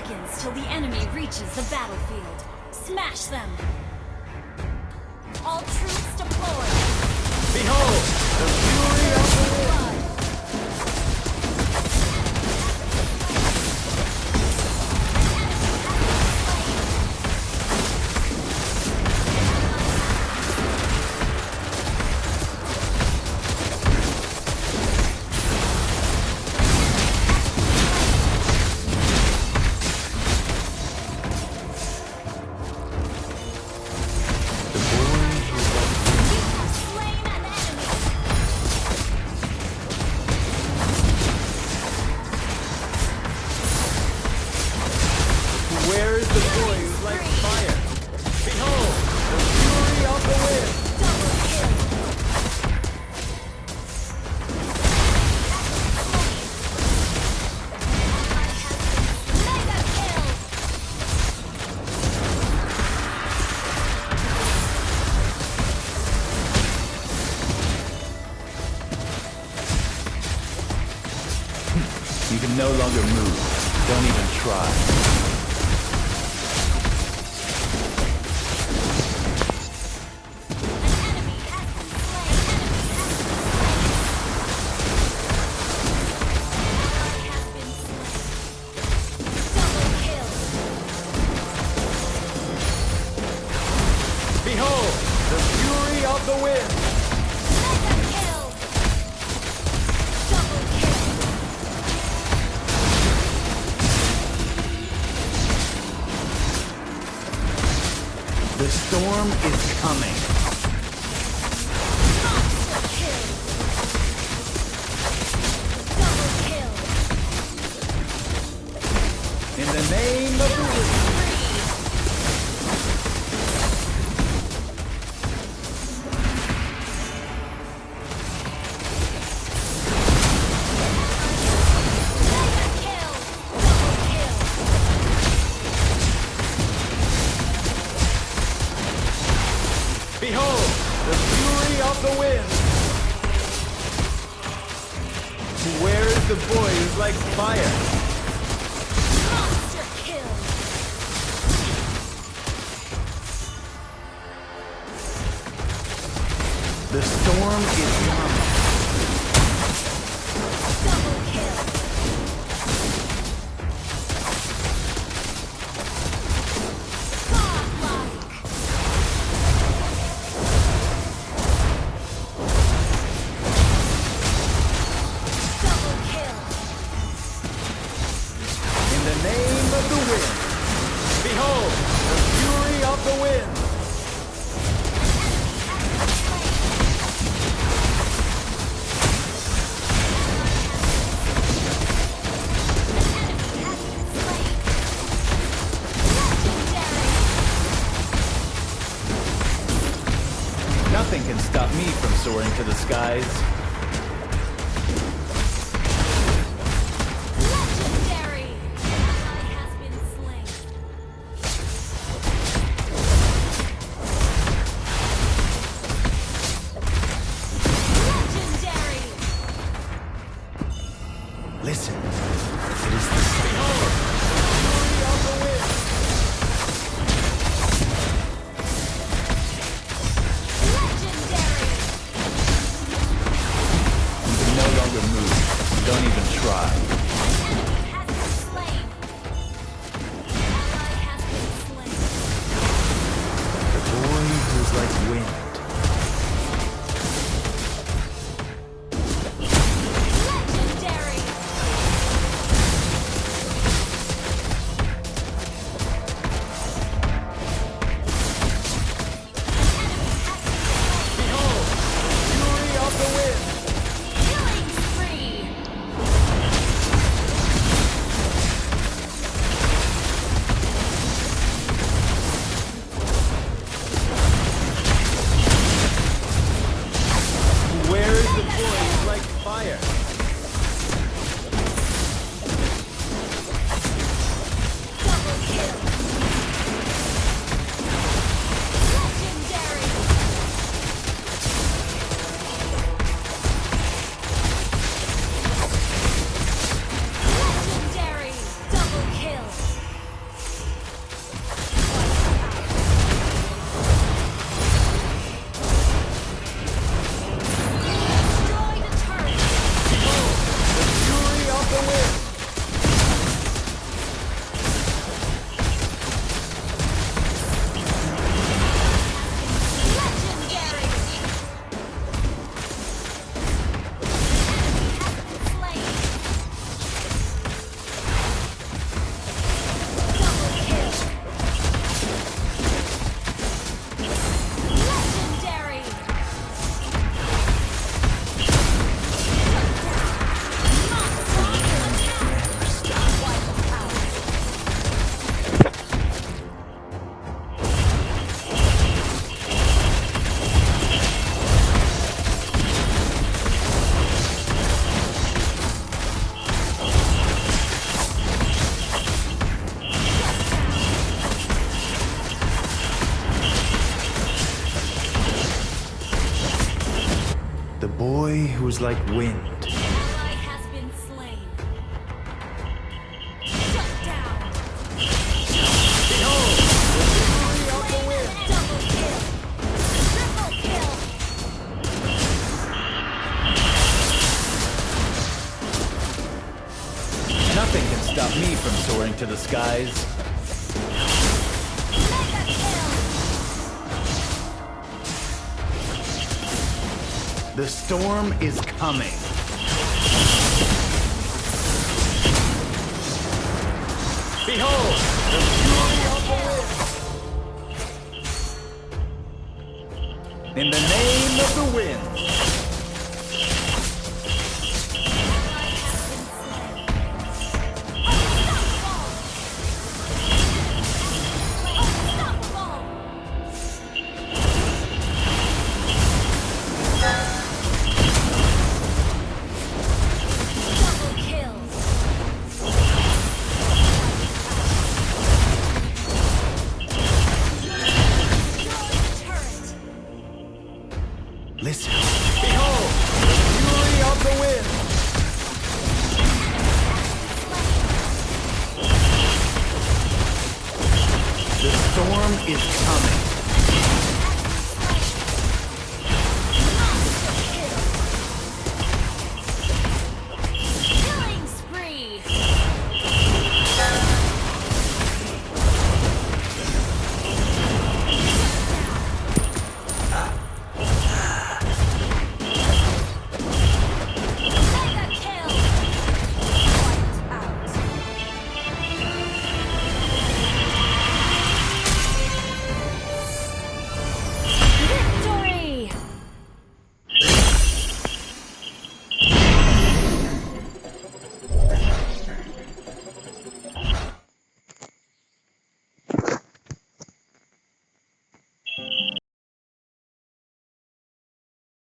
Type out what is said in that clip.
seconds till the enemy reaches the battlefield. Smash them! All troops deployed! Behold, the fury of the wind! Where is the boy who's like fire? Behold, the fury of the wind! Double kill! Mega kill! You can no longer move. Don't even try. Behold, the fury of the wind! Mega kill! Double kill! The storm is coming. Monster kill! Double kill! In the name of the wind. Mega kill! Double kill! Behold, the fury of the wind! Where is the boy who's like fire? Monster kill! The storm is coming. Double kill! Godlike! Double kill! In the name of the wind. Behold, the fury of the wind. Nothing can stop me from soaring to the skies. Legendary! Ally has been slain. Legendary! Listen, it is the sound. Fury of the wind. Legendary! boy who's like wind. Ally has been slain. Shut down. Behold, the fury of the wind. Double kill. Triple kill. Nothing can stop me from soaring to the skies. Mega kill. The storm is coming. Behold, the fury of the wind. In the name of the wind. Listen. Behold, the fury of the wind. The storm is coming.